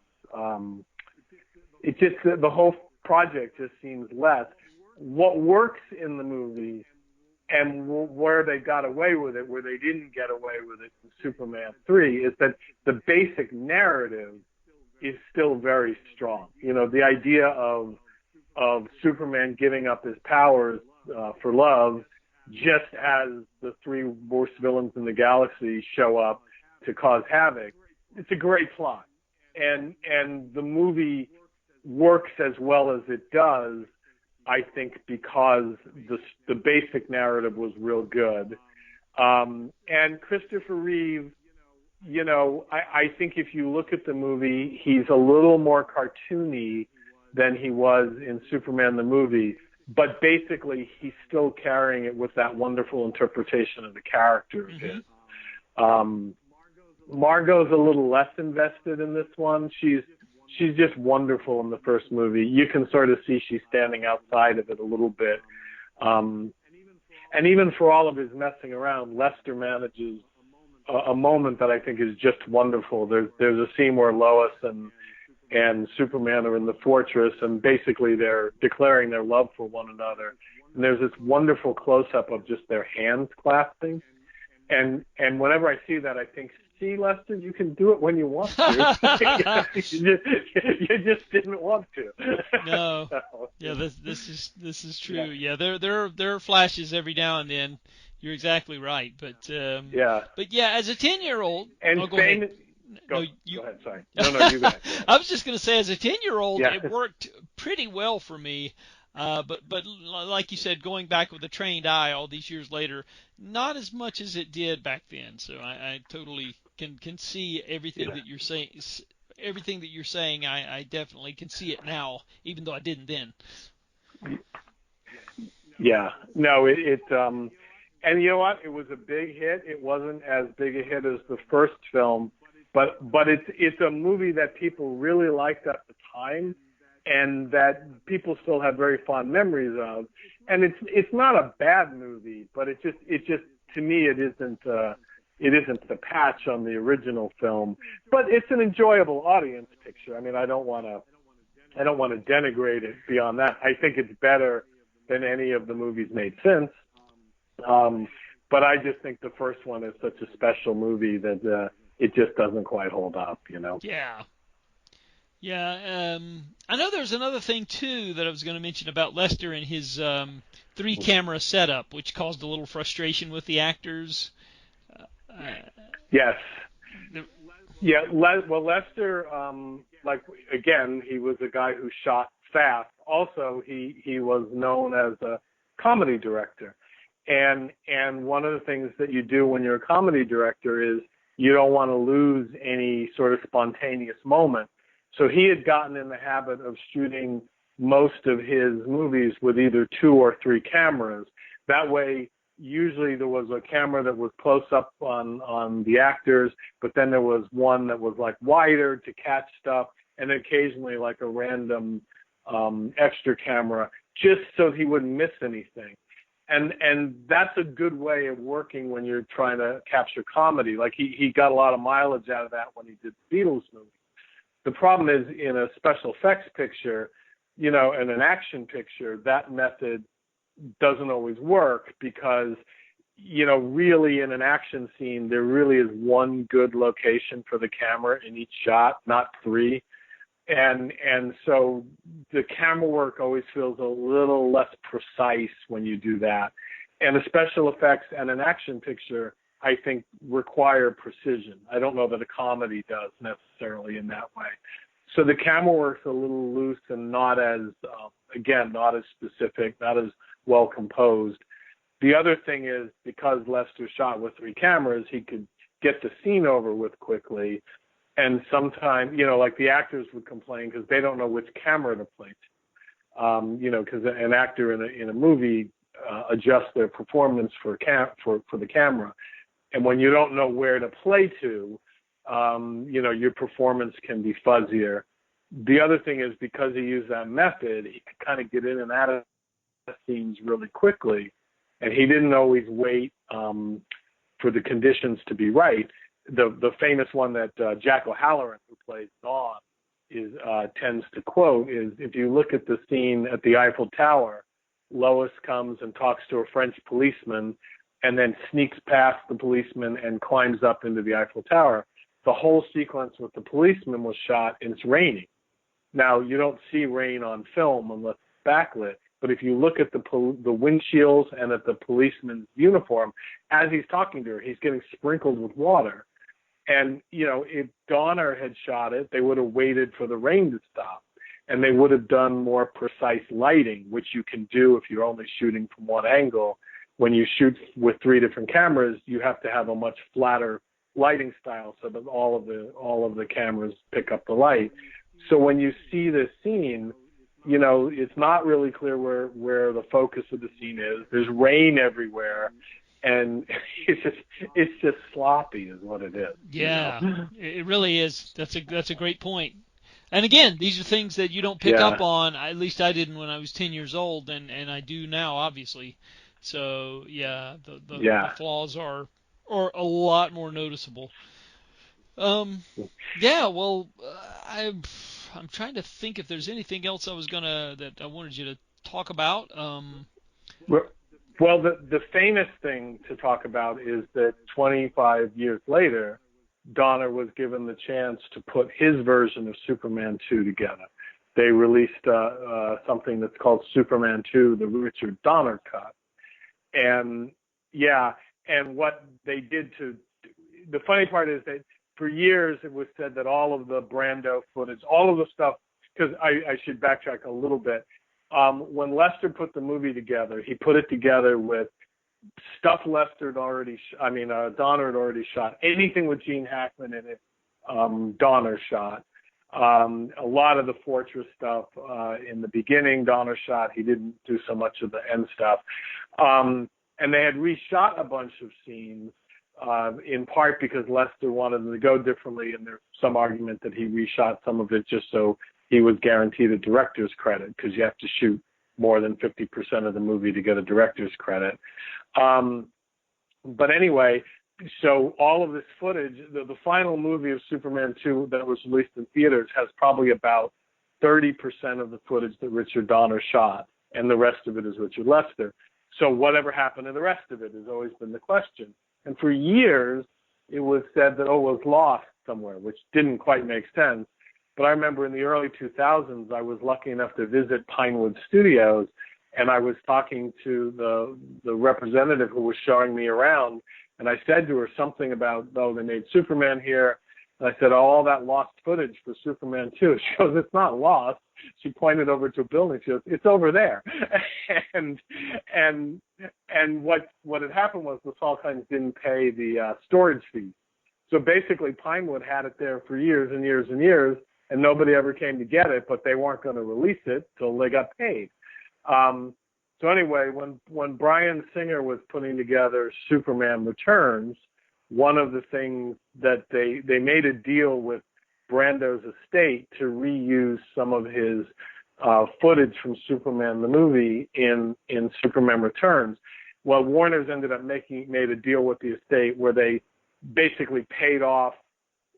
It just, the whole project just seems less. What works in the movie and where they got away with it, where they didn't get away with it in Superman 3, is that the basic narrative is still very strong. You know, the idea of Superman giving up his powers for love, just as the three worst villains in the galaxy show up to cause havoc. It's a great plot, and the movie works as well as it does, I think, because the basic narrative was real good. And Christopher Reeve, you know, I think if you look at the movie, he's a little more cartoony than he was in Superman the movie, but basically he's still carrying it with that wonderful interpretation of the character of his. Margot's a little less invested in this one. She's just wonderful in the first movie. You can sort of see she's standing outside of it a little bit. And even for all of his messing around, Lester manages a moment that I think is just wonderful. There's a scene where Lois and Superman are in the fortress, and basically they're declaring their love for one another. And there's this wonderful close-up of just their hands clasping. And whenever I see that, I think, see, Lester, you can do it when you want to. you just didn't want to. No. So. Yeah, this is true. Yeah, there are flashes every now and then. You're exactly right. But yeah. But yeah, as a 10-year-old. And go ahead. Go ahead. Sorry. No, you go ahead. I was just going to say, as a 10-year-old, yeah. it worked pretty well for me. But like you said, going back with a trained eye all these years later, not as much as it did back then. So I totally can see everything that you're saying. Everything that you're saying, I definitely can see it now, even though I didn't then. Yeah. No, and you know what? It was a big hit. It wasn't as big a hit as the first film, but it's a movie that people really liked at the time, and that people still have very fond memories of. And it's not a bad movie, but it just to me it isn't the patch on the original film. But it's an enjoyable audience picture. I mean, I don't want to denigrate it beyond that. I think it's better than any of the movies made since. But I just think the first one is such a special movie that it just doesn't quite hold up, you know? Yeah. Yeah. I know there's another thing, too, that I was going to mention about Lester and his 3-camera setup, which caused a little frustration with the actors. Yes. Yeah, well, Lester, again, he was a guy who shot fast. Also, he was known as a comedy director. And one of the things that you do when you're a comedy director is you don't want to lose any sort of spontaneous moment. So he had gotten in the habit of shooting most of his movies with either 2 or 3 cameras. That way, usually there was a camera that was close up on the actors, but then there was one that was like wider to catch stuff, and occasionally like a random extra camera, just so he wouldn't miss anything. And that's a good way of working when you're trying to capture comedy. Like he got a lot of mileage out of that when he did the Beatles movie. The problem is in a special effects picture, you know, in an action picture, that method doesn't always work because, you know, really in an action scene, there really is one good location for the camera in each shot, not 3. And so the camera work always feels a little less precise when you do that. And the special effects and an action picture, I think, require precision. I don't know that a comedy does necessarily in that way. So the camera work's a little loose and not as specific, not as well composed. The other thing is, because Lester shot with 3 cameras, he could get the scene over with quickly. And sometimes, you know, like the actors would complain because they don't know which camera to play to. You know, because an actor in a movie adjusts their performance for the camera, and when you don't know where to play to, you know, your performance can be fuzzier. The other thing is, because he used that method, he could kind of get in and out of scenes really quickly, and he didn't always wait for the conditions to be right. the famous one that Jack O'Halloran, who plays Dawn, tends to quote is, if you look at the scene at the Eiffel Tower, Lois comes and talks to a French policeman and then sneaks past the policeman and climbs up into the Eiffel Tower. The whole sequence with the policeman was shot and it's raining. Now, you don't see rain on film unless it's backlit, but if you look at the windshields and at the policeman's uniform, as he's talking to her, he's getting sprinkled with water. And, you know, if Donner had shot it, they would have waited for the rain to stop, and they would have done more precise lighting, which you can do if you're only shooting from one angle. When you shoot with 3 different cameras, you have to have a much flatter lighting style so that all of the cameras pick up the light. So when you see this scene, you know, it's not really clear where the focus of the scene is. There's rain everywhere, and it's just sloppy is what it is. Yeah, you know? It really is. That's a great point. And again, these are things that you don't pick up on. At least I didn't when I was 10 years old, and I do now, obviously. So yeah, the flaws are a lot more noticeable. Yeah, well, I'm trying to think if there's anything else that I wanted you to talk about. Well, the famous thing to talk about is that 25 years later, Donner was given the chance to put his version of Superman 2 together. They released something that's called Superman 2, the Richard Donner cut. And what they did the funny part is that for years it was said that all of the Brando footage, all of the stuff, because I should backtrack a little bit. When Lester put the movie together, he put it together with stuff Donner had already shot. Anything with Gene Hackman in it, Donner shot. A lot of the Fortress stuff in the beginning, Donner shot. He didn't do so much of the end stuff. And they had reshot a bunch of scenes, in part because Lester wanted them to go differently, and there's some argument that he reshot some of it just so he was guaranteed a director's credit, because you have to shoot more than 50% of the movie to get a director's credit. But anyway, so all of this footage, the final movie of Superman 2 that was released in theaters has probably about 30% of the footage that Richard Donner shot, and the rest of it is Richard Lester. So whatever happened to the rest of it has always been the question. And for years, it was said that, it was lost somewhere, which didn't quite make sense. But I remember in the early 2000s, I was lucky enough to visit Pinewood Studios, and I was talking to the representative who was showing me around, and I said to her something about, they made Superman here. And I said, all that lost footage for Superman 2. She goes, it's not lost. She pointed over to a building. She goes, it's over there. and what had happened was the Salkinds didn't pay the storage fee. So basically Pinewood had it there for years and years and years, and nobody ever came to get it, but they weren't going to release it till they got paid. So anyway, when Bryan Singer was putting together Superman Returns, one of the things that they made a deal with Brando's estate to reuse some of his footage from Superman the movie in Superman Returns. Well, Warner's ended up made a deal with the estate where they basically paid off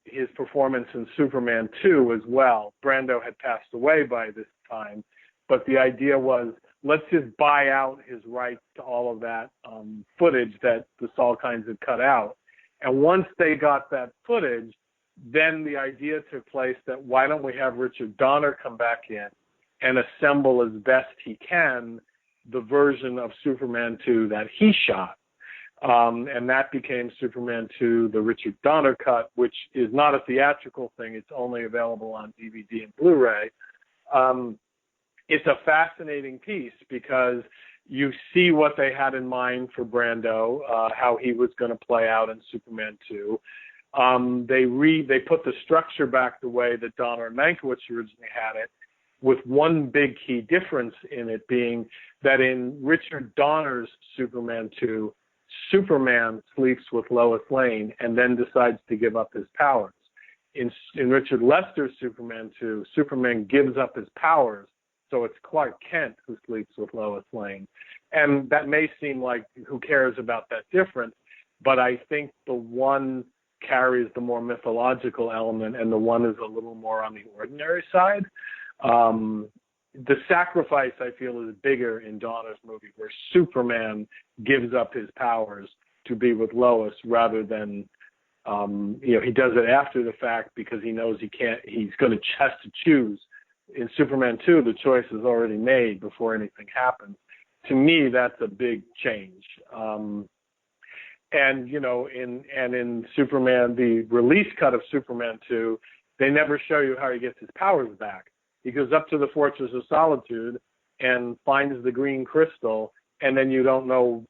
his performance in Superman 2 as well. Brando had passed away by this time, but the idea was, let's just buy out his rights to all of that footage that the Salkinds had cut out. And once they got that footage, then the idea took place that why don't we have Richard Donner come back in and assemble as best he can the version of Superman 2 that he shot. And that became Superman 2, the Richard Donner cut, which is not a theatrical thing. It's only available on DVD and Blu-ray. It's a fascinating piece because you see what they had in mind for Brando, how he was going to play out in Superman 2. They put the structure back the way that Donner and Mankiewicz originally had it, with one big key difference in it being that in Richard Donner's Superman 2, Superman sleeps with Lois Lane and then decides to give up his powers. In Richard Lester's Superman 2, Superman gives up his powers, so it's Clark Kent who sleeps with Lois Lane. And that may seem like, who cares about that difference? But I think the one carries the more mythological element, and the one is a little more on the ordinary side. The sacrifice, I feel, is bigger in Donner's movie, where Superman gives up his powers to be with Lois rather than, he does it after the fact because he knows he's going to have to choose. In Superman 2, the choice is already made before anything happens. To me, that's a big change. In Superman, the release cut of Superman 2, they never show you how he gets his powers back. He goes up to the Fortress of Solitude and finds the green crystal, and then you don't know,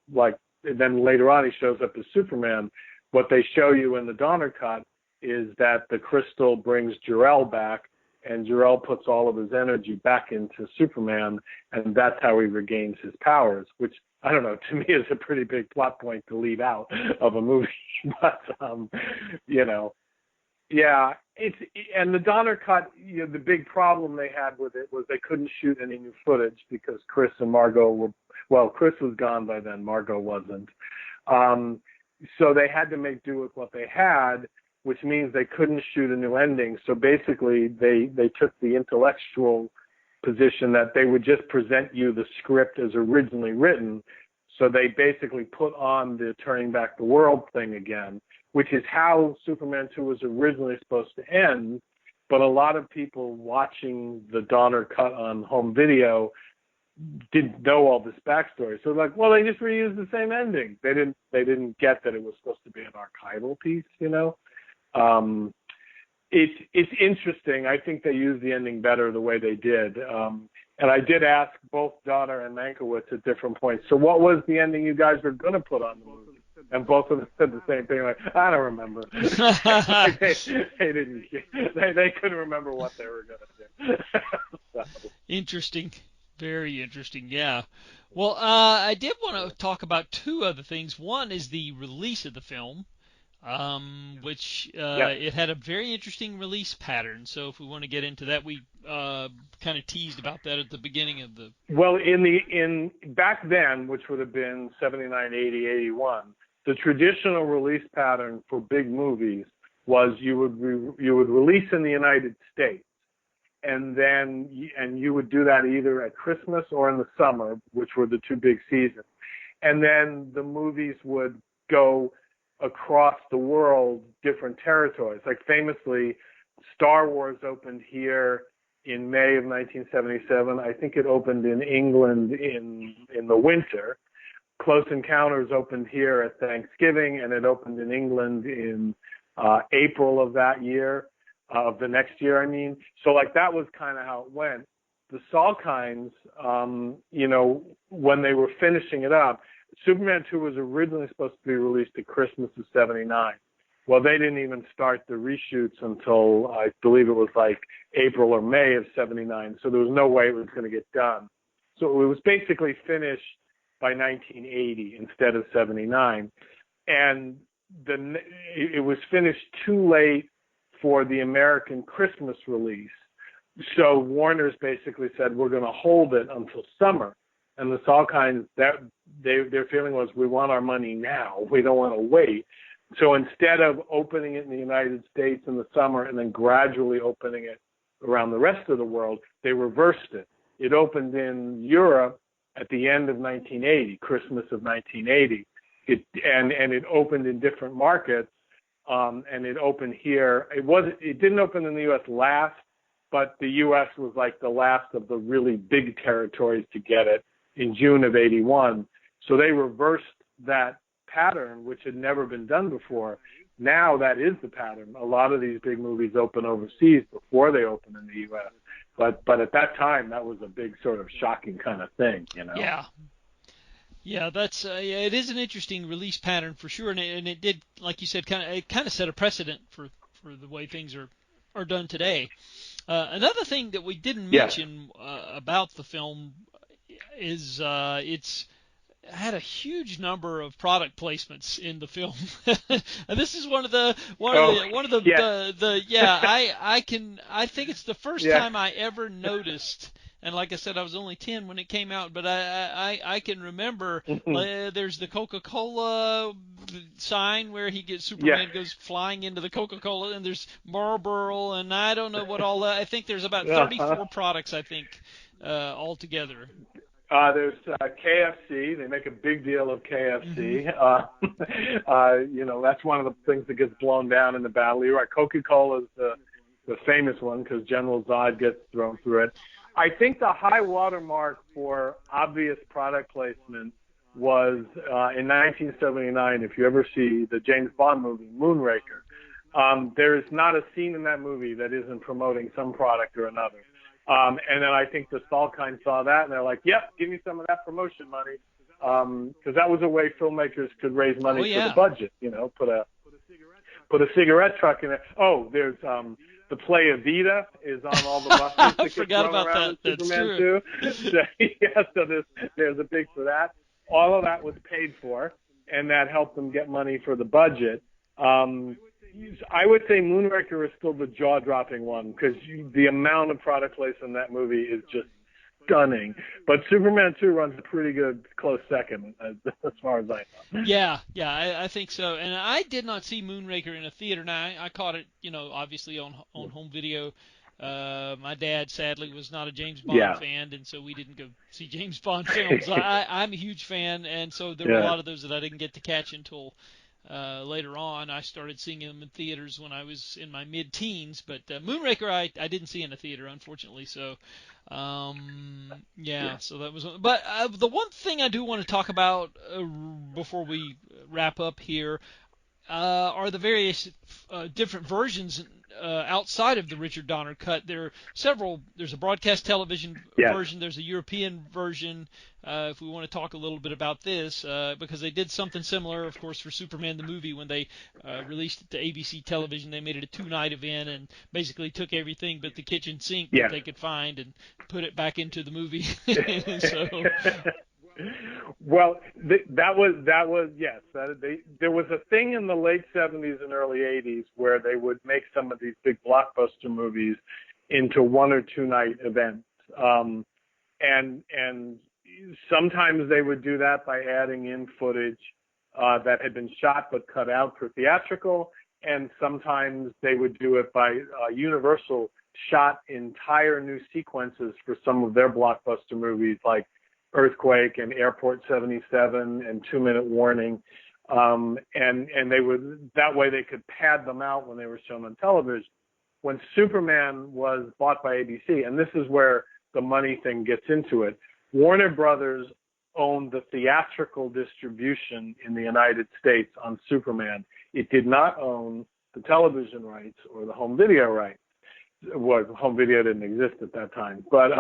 then later on he shows up as Superman. What they show you in the Donner cut is that the crystal brings Jor-El back, and Jor-El puts all of his energy back into Superman, and that's how he regains his powers, which, I don't know, to me is a pretty big plot point to leave out of a movie. But, and the Donner cut, the big problem they had with it was they couldn't shoot any new footage because Chris and Margot Chris was gone by then, Margot wasn't. So they had to make do with what they had, which means they couldn't shoot a new ending. So basically they took the intellectual position that they would just present you the script as originally written. So they basically put on the turning back the world thing again, which is how Superman 2 was originally supposed to end. But a lot of people watching the Donner cut on home video didn't know all this backstory. So they just reused the same ending. They didn't get that it was supposed to be an archival piece, It's interesting. I think they used the ending better the way they did. And I did ask both Donner and Mankiewicz at different points, so what was the ending you guys were going to put on the movie? And both of them said the same thing, I don't remember. They couldn't remember what they were going to do. So. Interesting. Very interesting, yeah. Well, I did want to talk about two other things. One is the release of the film, which it had a very interesting release pattern. So if we want to get into that, we kind of teased about that at the beginning of the... Well, in back then, which would have been 79, 80, 81, the traditional release pattern for big movies was you would release in the United States, and you would do that either at Christmas or in the summer, which were the two big seasons. And then the movies would go across the world, different territories. Like famously, Star Wars opened here in May of 1977. I think it opened in England in the winter. Close Encounters opened here at Thanksgiving, and it opened in England in April of that year, of the next year, I mean. So that was kind of how it went. The Salkinds, when they were finishing it up, Superman 2 was originally supposed to be released at Christmas of 79. Well, they didn't even start the reshoots until, I believe it was April or May of 79. So there was no way it was going to get done. So it was basically finished by 1980 instead of 79. And it was finished too late for the American Christmas release. So Warner's basically said, we're going to hold it until summer. And the Salkinds, their feeling was, we want our money now. We don't want to wait. So instead of opening it in the United States in the summer and then gradually opening it around the rest of the world, they reversed it. It opened in Europe at the end of 1980, Christmas of 1980. It opened in different markets, and it opened here. It didn't open in the U.S. last, but the U.S. was the last of the really big territories to get it in June of 81. So they reversed that pattern, which had never been done before. Now that is the pattern. A lot of these big movies open overseas before they open in the U.S. But at that time, that was a big sort of shocking kind of thing, Yeah, that's it is an interesting release pattern for sure, and it did, like you said, kind of set a precedent for the way things are done today. Another thing that we didn't mention about the film is it's had a huge number of product placements in the film. And this is one of the I think it's the first time I ever noticed, and like I said, I was only 10 when it came out, but I can remember there's the Coca-Cola sign where Superman goes flying into the Coca-Cola, and there's Marlboro, and I don't know what all that. I think there's about 34 products, I think, altogether. There's KFC. They make a big deal of KFC. That's one of the things that gets blown down in the battle. You're right. Coca-Cola is the famous one because General Zod gets thrown through it. I think the high watermark for obvious product placement was in 1979. If you ever see the James Bond movie, Moonraker, there is not a scene in that movie that isn't promoting some product or another. And then I think the Salkinds saw that, and they're like, yep, give me some of that promotion money. Because that was a way filmmakers could raise money for the budget, put a cigarette truck in it. Oh, there's the Play Evita is on all the buses. I forgot about that. That's Superman true. 2. So there's a big for that. All of that was paid for, and that helped them get money for the budget. I would say Moonraker is still the jaw-dropping one because the amount of product placement in that movie is just stunning. But Superman 2 runs a pretty good close second as far as I know. Yeah, I think so. And I did not see Moonraker in a theater. Now, I caught it, obviously on home video. My dad, sadly, was not a James Bond fan, and so we didn't go see James Bond films. I'm a huge fan, and so there were a lot of those that I didn't get to catch until later on. I started seeing them in theaters when I was in my mid-teens, but Moonraker I didn't see in a theater, unfortunately. So, so that was. But the one thing I do want to talk about before we wrap up here are the various different versions outside of the Richard Donner cut. There are several. There's a broadcast television version. There's a European version. If we want to talk a little bit about this, because they did something similar, of course, for Superman the movie when they released it to ABC television. They made it a 2-night event and basically took everything but the kitchen sink that they could find and put it back into the movie. So. Well, that was yes. There was a thing in the late 70s and early 80s where they would make some of these big blockbuster movies into 1 or 2 night events, and sometimes they would do that by adding in footage that had been shot but cut out for theatrical, and sometimes they would do it by Universal shot entire new sequences for some of their blockbuster movies like Earthquake and Airport 77 and 2 Minute Warning, and they would that way they could pad them out when they were shown on television. When Superman was bought by ABC, and this is where the money thing gets into it, Warner Brothers owned the theatrical distribution in the United States on Superman. It did not own the television rights or the home video rights. Well, home video didn't exist at that time. But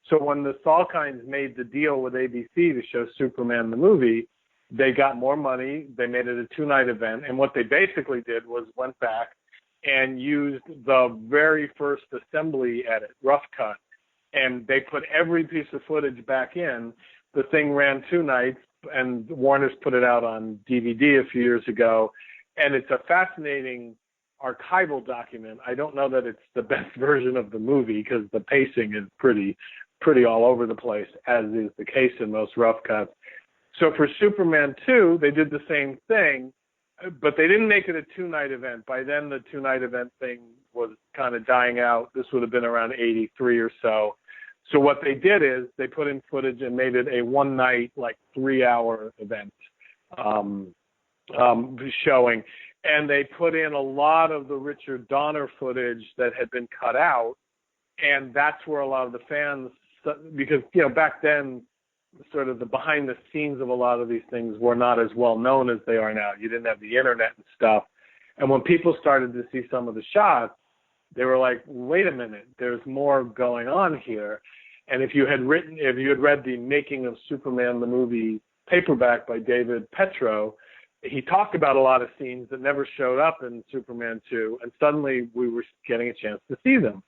so when the Salkinds made the deal with ABC to show Superman the movie, they got more money. They made it a 2-night event. And what they basically did was went back and used the very first assembly edit, rough cut, and they put every piece of footage back in. The thing ran 2 nights, and Warner's put it out on DVD a few years ago. And it's a fascinating archival document. I don't know that it's the best version of the movie because the pacing is pretty all over the place, as is the case in most rough cuts. So for Superman 2, they did the same thing, but they didn't make it a 2-night event. By then, the 2-night event thing was kind of dying out. This would have been around 83 or so. So what they did is they put in footage and made it a 1-night, like 3-hour event showing. And they put in a lot of the Richard Donner footage that had been cut out. And that's where a lot of the fans, because, back then, sort of the behind the scenes of a lot of these things were not as well known as they are now. You didn't have the internet and stuff. And when people started to see some of the shots, they were like, wait a minute, there's more going on here. And if you had read the Making of Superman the movie paperback by David Petro, he talked about a lot of scenes that never showed up in Superman 2, and suddenly we were getting a chance to see them.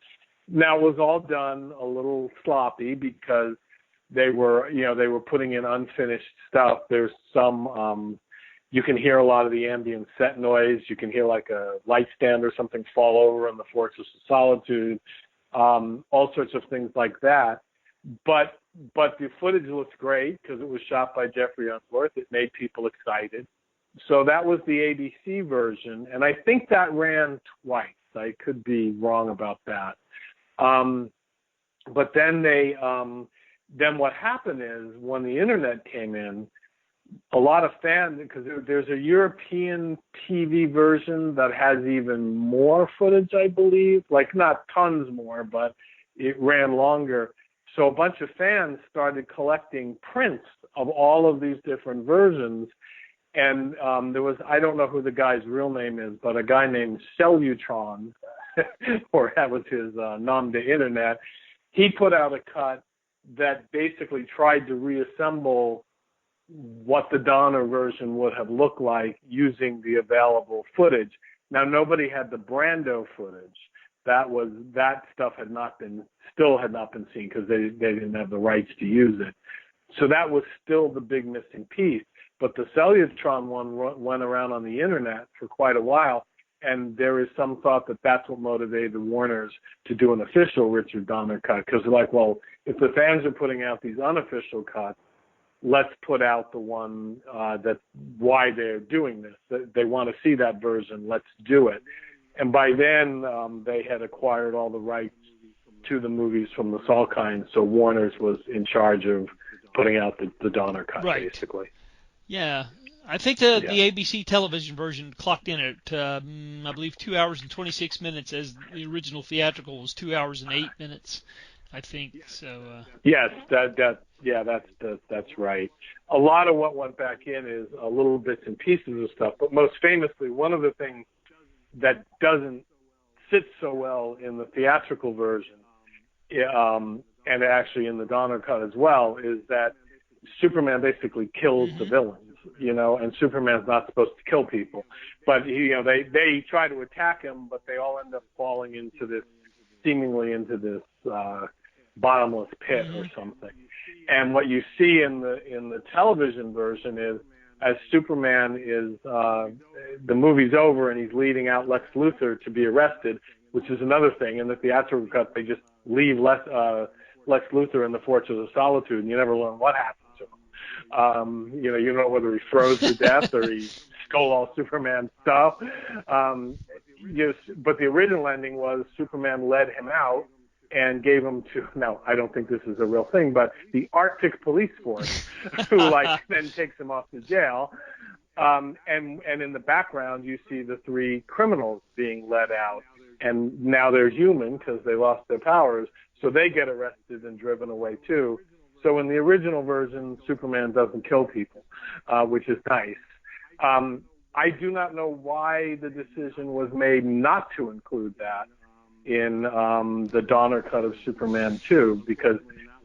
Now, it was all done a little sloppy because they were putting in unfinished stuff. There's some, you can hear a lot of the ambient set noise. You can hear like a light stand or something fall over in the Fortress of Solitude, all sorts of things like that. but the footage looks great because it was shot by Jeffrey Unsworth. It made people excited. So that was the ABC version, and I think that ran twice. I could be wrong about that. But then then what happened is when the internet came in, a lot of fans, because there's a European TV version that has even more footage, I believe, like not tons more, but it ran longer. So a bunch of fans started collecting prints of all of these different versions. And there was, I don't know who the guy's real name is, but a guy named Cellutron, or that was his nom de internet, he put out a cut that basically tried to reassemble what the Donner version would have looked like using the available footage. Now, nobody had the Brando footage. That stuff had not been seen because they didn't have the rights to use it. So that was still the big missing piece. But the Cellutron one went around on the internet for quite a while, and there is some thought that that's what motivated the Warners to do an official Richard Donner cut, because they're like, well, if the fans are putting out these unofficial cuts, let's put out the one that's why they're doing this. They want to see that version. Let's do it. And by then, they had acquired all the rights to the movies from the Salkinds, so Warner's was in charge of putting out the Donner cut, right. Basically. Yeah. I think the ABC television version clocked in at, I believe, 2 hours and 26 minutes, as the original theatrical was 2 hours and 8 minutes, I think. So. Yes, that's right. A lot of what went back in is a little bits and pieces of stuff, but most famously, one of the things that doesn't sit so well in the theatrical version, and actually in the Donner cut as well, is that Superman basically kills the villains, and Superman's not supposed to kill people. But, they try to attack him, but they all end up falling seemingly into this bottomless pit or something. And what you see in the television version is, as Superman is, the movie's over and he's leading out Lex Luthor to be arrested, which is another thing. In the theatrical cut, they just leave Lex Luthor in the Fortress of Solitude, and you never learn what happened to him. You don't know whether he froze to death or he stole all Superman's stuff. But the original ending was Superman led him out and gave him to, now I don't think this is a real thing, but the Arctic police force, who then takes him off to jail. And in the background, you see the three criminals being led out, and now they're human because they lost their powers, so they get arrested and driven away too. So in the original version, Superman doesn't kill people, which is nice. I do not know why the decision was made not to include that in the Donner cut of Superman 2, because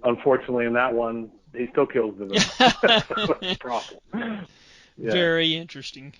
unfortunately in that one, he still kills the villain. That's the problem. Yeah. Very interesting.